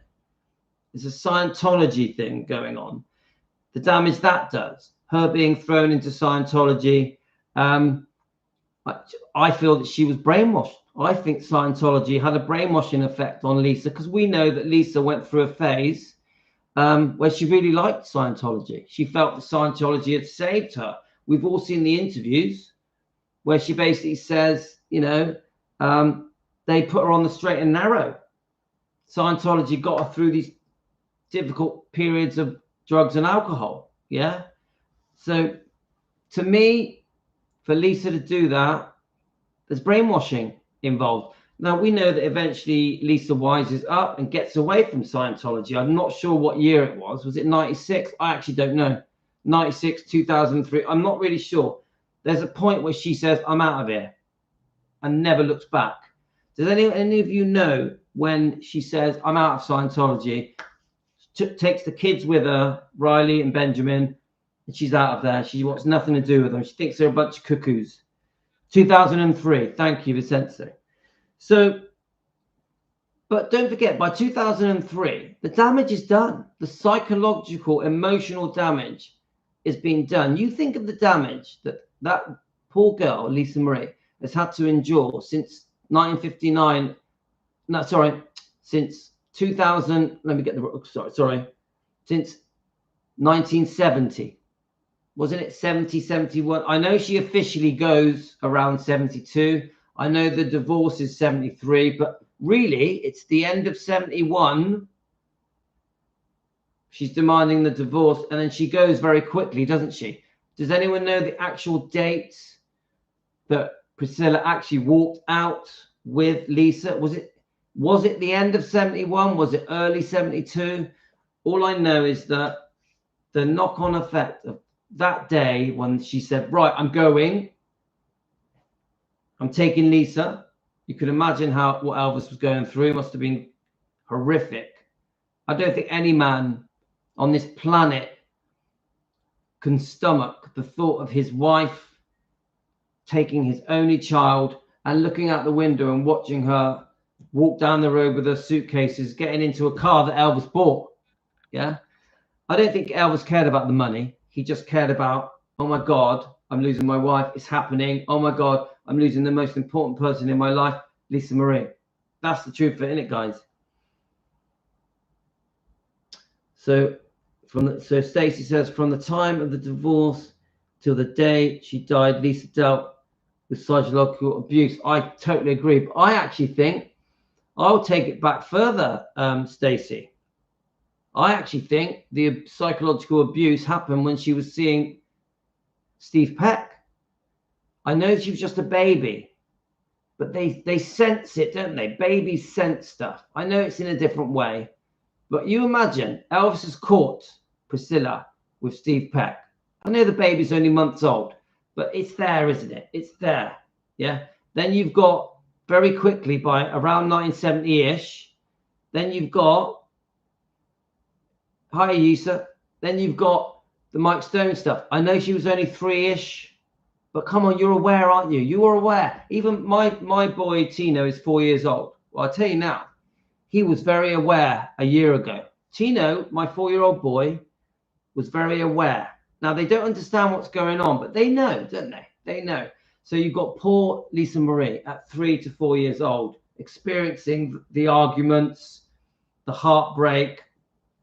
There's a Scientology thing going on. The damage that does, her being thrown into Scientology. I feel that she was brainwashed. I think Scientology had a brainwashing effect on Lisa because we know that Lisa went through a phase where she really liked Scientology. She felt that Scientology had saved her. We've all seen the interviews where she basically says, they put her on the straight and narrow. Scientology got her through these difficult periods of drugs and alcohol. Yeah. So to me, for Lisa to do that, there's brainwashing involved. Now, we know that eventually Lisa wises up and gets away from Scientology. I'm not sure what year it was. Was it 96? I actually don't know. 96, 2003. I'm not really sure. There's a point where she says, I'm out of here, and never looks back. Does any of you know when she says, I'm out of Scientology, takes the kids with her, Riley and Benjamin, and she's out of there. She wants nothing to do with them. She thinks they're a bunch of cuckoos. 2003. Thank you, Vicente. So, but don't forget, by 2003, the damage is done. The psychological, emotional damage is being done. You think of the damage that poor girl, Lisa Marie, has had to endure since 1959. No, sorry, since 2000. Let me get the sorry. Since 1970. Wasn't it 70, 71? I know she officially goes around 72. I know the divorce is 73, but really it's the end of 71. She's demanding the divorce, and then she goes very quickly, doesn't she? Does anyone know the actual dates that Priscilla actually walked out with Lisa? Was it the end of 71? Was it early 72? All I know is that the knock-on effect of that day when she said, right, I'm taking Lisa. You can imagine what Elvis was going through. It must have been horrific. I don't think any man on this planet can stomach the thought of his wife taking his only child and looking out the window and watching her walk down the road with her suitcases, getting into a car that Elvis bought. Yeah. I don't think Elvis cared about the money. He just cared about, oh my God, I'm losing my wife. It's happening. Oh my God, I'm losing the most important person in my life, Lisa Marie. That's the truth of it, isn't it, guys? So Stacey says, from the time of the divorce till the day she died, Lisa dealt with psychological abuse. I totally agree. But I actually think I'll take it back further, Stacey. I actually think the psychological abuse happened when she was seeing Steve Peck. I know she was just a baby, but they sense it, don't they? Babies sense stuff. I know it's in a different way, but you imagine Elvis has caught Priscilla with Steve Peck. I know the baby's only months old, but it's there, isn't it? It's there. Yeah. Then you've got very quickly by around 1970-ish, then you've got hi, Yisa. Then you've got the Mike Stone stuff. I know she was only 3-ish, but come on, you're aware, aren't you? You are aware. Even my boy Tino is 4 years old. Well, I'll tell you now, he was very aware a year ago. Tino, my 4-year-old boy, was very aware. Now, they don't understand what's going on, but they know, don't they? They know. So you've got poor Lisa Marie at 3 to 4 years old, experiencing the arguments, the heartbreak.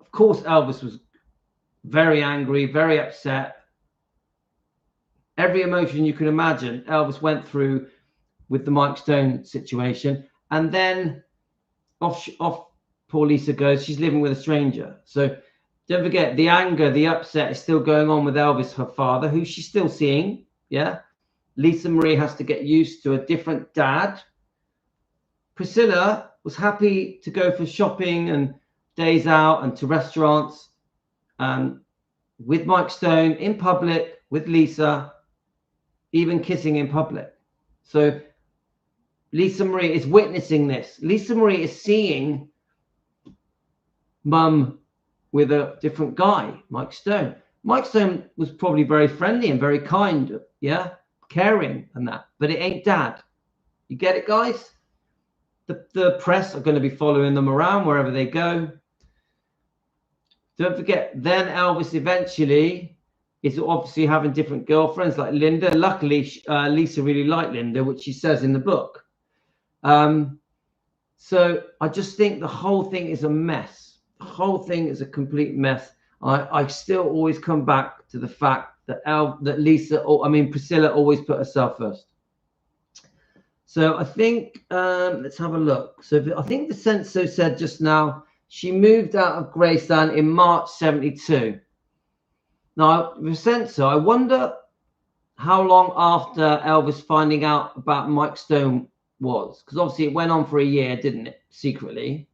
Of course, Elvis was very angry, very upset. Every emotion you can imagine, Elvis went through with the Mike Stone situation. And then off poor Lisa goes, she's living with a stranger. So don't forget, the anger, the upset is still going on with Elvis, her father, who she's still seeing. Yeah. Lisa Marie has to get used to a different dad. Priscilla was happy to go for shopping and days out and to restaurants with Mike Stone in public, with Lisa, even kissing in public. So Lisa Marie is witnessing this. Lisa Marie is seeing mum with a different guy, Mike Stone. Mike Stone was probably very friendly and very kind, yeah, caring and that, but it ain't dad. You get it, guys? The press are going to be following them around wherever they go. Don't forget, then Elvis eventually is obviously having different girlfriends like Linda. Luckily, Lisa really liked Linda, which she says in the book. So I just think the whole thing is a mess. The whole thing is a complete mess. I still always come back to the fact that Priscilla always put herself first. So I think, let's have a look. So I think the censor said just now, she moved out of Graceland in March 72. Now, the censor, I wonder how long after Elvis finding out about Mike Stone was. Because obviously it went on for a year, didn't it? Secretly.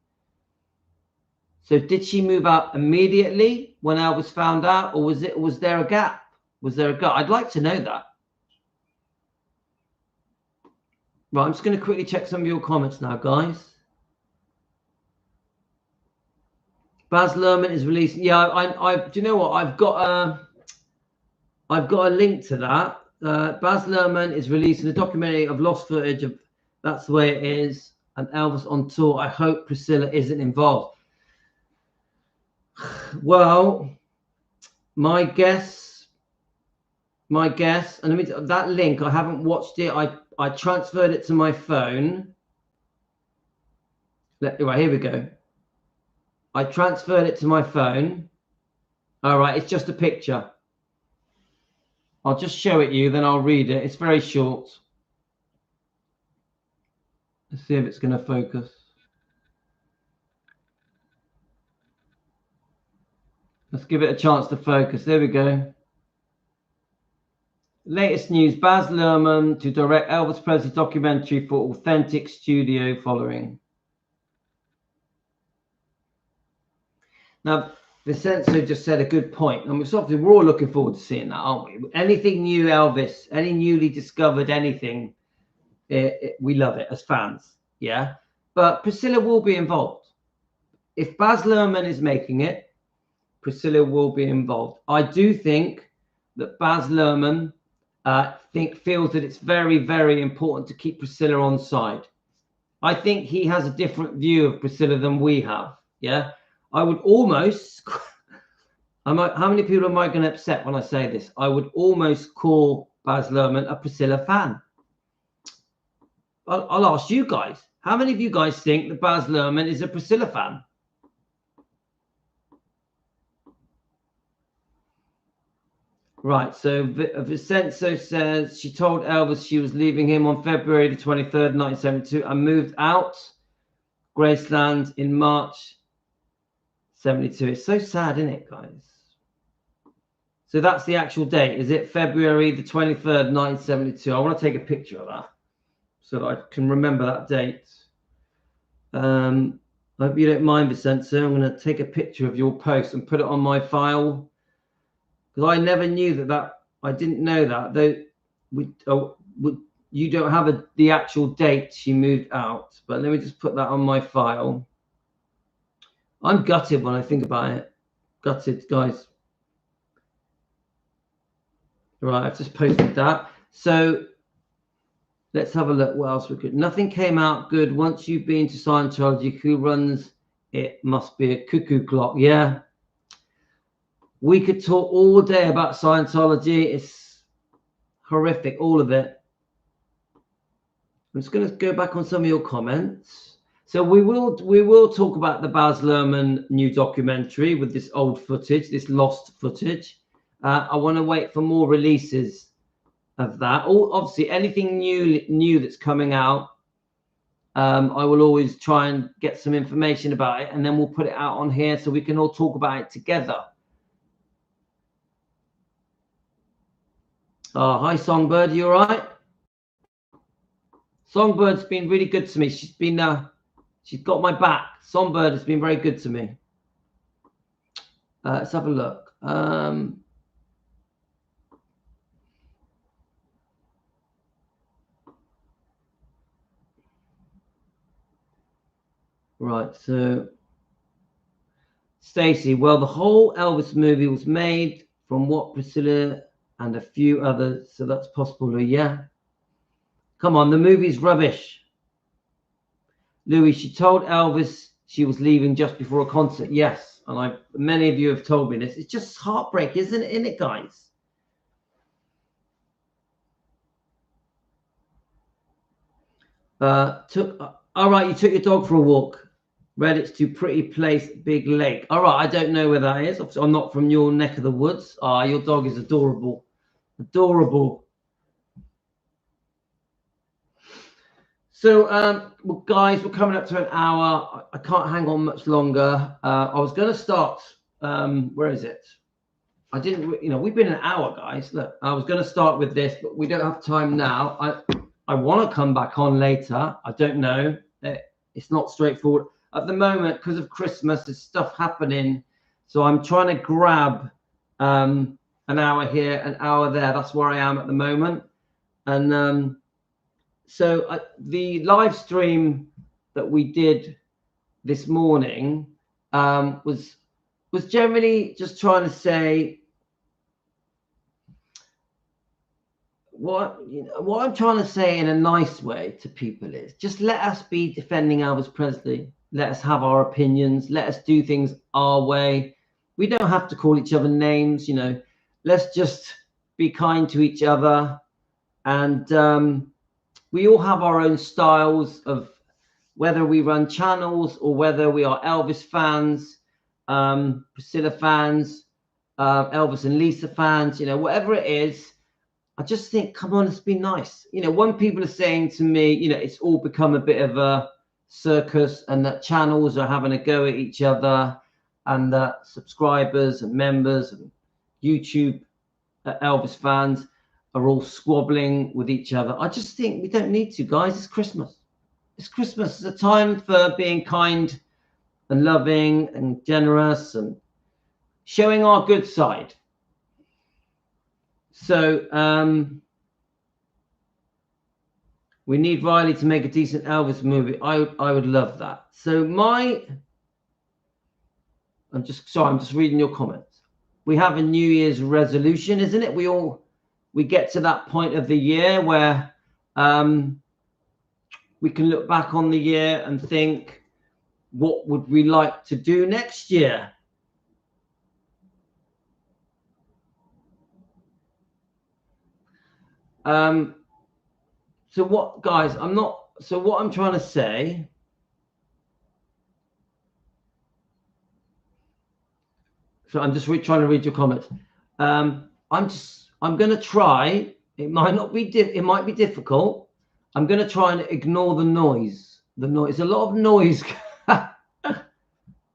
So did she move out immediately when Elvis found out? Or was there a gap? Was there a gap? I'd like to know that. Right, I'm just going to quickly check some of your comments now, guys. Baz Luhrmann is releasing. Yeah, do you know what? I've got a link to that. Baz Luhrmann is releasing a documentary of lost footage of That's the Way It Is and Elvis on tour. I hope Priscilla isn't involved. Well, my guess, and that link, I haven't watched it. I transferred it to my phone. Right, here we go. I transferred it to my phone. All right, it's just a picture. I'll just show it you, then I'll read it. It's very short. Let's see if it's going to focus. Let's give it a chance to focus. There we go. Latest news, Baz Luhrmann to direct Elvis Presley documentary for authentic studio following. Now, the censor just said a good point. And we're all looking forward to seeing that, aren't we? Anything new Elvis, any newly discovered anything, we love it as fans, yeah? But Priscilla will be involved. If Baz Luhrmann is making it, Priscilla will be involved. I do think that Baz Luhrmann feels that it's very, very important to keep Priscilla on side. I think he has a different view of Priscilla than we have. Yeah, I would almost. How many people am I going to upset when I say this? I would almost call Baz Luhrmann a Priscilla fan. I'll ask you guys. How many of you guys think that Baz Luhrmann is a Priscilla fan? Right, so Vincenzo says she told Elvis she was leaving him on February the 23rd, 1972 and moved out Graceland in March 72. It's so sad, isn't it, guys? So that's the actual date. Is it February the 23rd, 1972? I want to take a picture of that so that I can remember that date. I hope you don't mind, Vincenzo. I'm going to take a picture of your post and put it on my file. Because I never knew that I didn't know that. Though you don't have the actual date she moved out. But let me just put that on my file. I'm gutted when I think about it. Gutted, guys. Right, I've just posted that. So let's have a look. What else we could? Nothing came out good. Once you've been to Scientology, who runs it must be a cuckoo clock. Yeah. We could talk all day about Scientology. It's horrific, all of it. I'm just going to go back on some of your comments. So we will talk about the Baz Luhrmann new documentary with this old footage, this lost footage. I want to wait for more releases of that. Obviously, anything new that's coming out, I will always try and get some information about it, and then we'll put it out on here so we can all talk about it together. Hi, Songbird. You all right? Songbird's been really good to me. She's got my back. Songbird has been very good to me. Let's have a look. Right, so Stacey, well, the whole Elvis movie was made from what Priscilla and a few others, so that's possible. Yeah, come on, the movie's rubbish. Louis, she told Elvis she was leaving just before a concert. Yes, and many of you have told me this. It's just heartbreak, isn't it, guys? All right, you took your dog for a walk. Reddit's to Pretty Place, Big Lake. All right, I don't know where that is. I'm not from your neck of the woods. Your dog is adorable. Adorable. So, well, guys, we're coming up to an hour. I can't hang on much longer. I was going to start. Where is it? I didn't, we've been an hour, guys. Look, I was going to start with this, but we don't have time now. I want to come back on later. I don't know. It's not straightforward. At the moment, because of Christmas, there's stuff happening. So I'm trying to grab an hour here, an hour there. That's where I am at the moment. And so the live stream that we did this morning was generally just trying to say what I'm trying to say in a nice way to people is just let us be defending Elvis Presley. Let us have our opinions. Let us do things our way. We don't have to call each other names, Let's just be kind to each other. And we all have our own styles of whether we run channels or whether we are Elvis fans, Priscilla fans, Elvis and Lisa fans, whatever it is. I just think, come on, let's be nice. You know, when people are saying to me, you know, it's all become a bit of a circus and that channels are having a go at each other and that subscribers and members and YouTube Elvis fans are all squabbling with each other. I just think we don't need to, guys. It's Christmas. It's Christmas. It's a time for being kind and loving and generous and showing our good side. So we need Riley to make a decent Elvis movie. I would love that. So I'm just reading your comments. We have a New Year's resolution, isn't it? We get to that point of the year where we can look back on the year and think, what would we like to do next year? So what, guys, what I'm trying to say, so I'm just trying to read your comments. I'm going to try, it might be difficult. I'm going to try and ignore the noise. There's a lot of noise.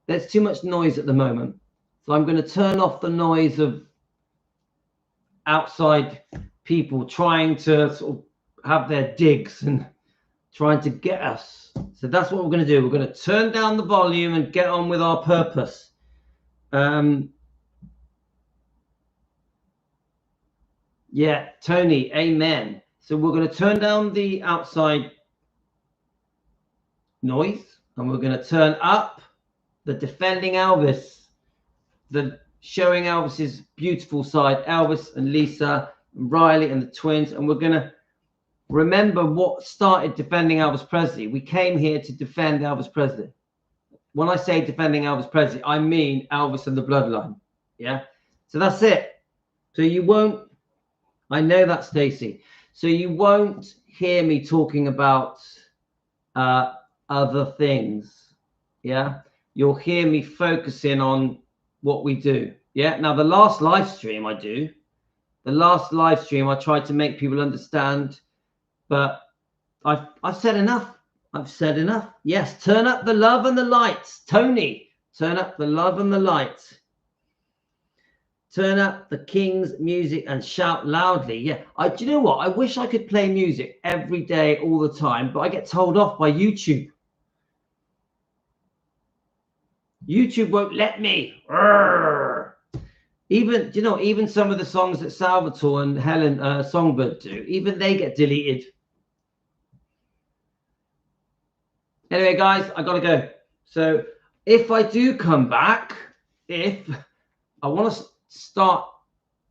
There's too much noise at the moment. So I'm going to turn off the noise of outside people trying to sort of have their digs and trying to get us. So that's what we're going to do. We're going to turn down the volume and get on with our purpose. Yeah, Tony, amen. So we're going to turn down the outside noise and we're going to turn up the defending Elvis, the showing Elvis's beautiful side, Elvis and Lisa and Riley and the twins. And we're going to remember what started defending Elvis Presley. We came here to defend Elvis Presley. When I say defending Elvis Presley, I mean Elvis and the bloodline. Yeah. So that's it. So you won't, I know that, Stacey. So you won't hear me talking about other things. Yeah. You'll hear me focusing on what we do. Yeah. Now, the last live stream I tried to make people understand, but I've said enough. I've said enough. Yes. Turn up the love and the lights. Tony, turn up the love and the lights. Turn up the King's music and shout loudly. Yeah. Do you know what? I wish I could play music every day, all the time, but I get told off by YouTube. YouTube won't let me. Even, you know, even some of the songs that Salvatore and Helen Songbird do, even they get deleted. Anyway, guys, I got to go. So if I do come back, I want to start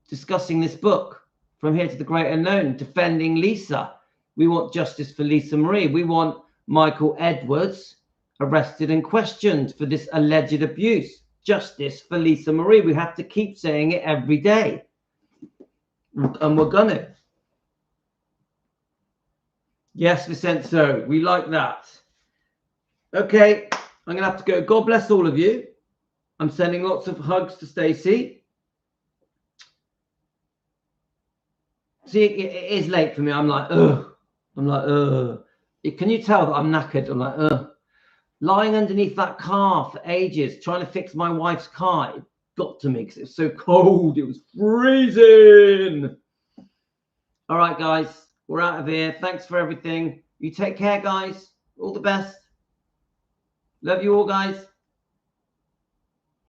discussing this book, From Here to the Great Unknown, defending Lisa. We want justice for Lisa Marie. We want Michael Edwards arrested and questioned for this alleged abuse. Justice for Lisa Marie. We have to keep saying it every day. And we're gonna. Yes, Vincenzo, we like that. Okay, I'm gonna have to go. God bless all of you. I'm sending lots of hugs to Stacey. See, it is late for me. I'm like, ugh. Can you tell that I'm knackered? I'm like, ugh. Lying underneath that car for ages, trying to fix my wife's car. It got to me because it was so cold. It was freezing. All right, guys, we're out of here. Thanks for everything. You take care, guys. All the best. Love you all, guys.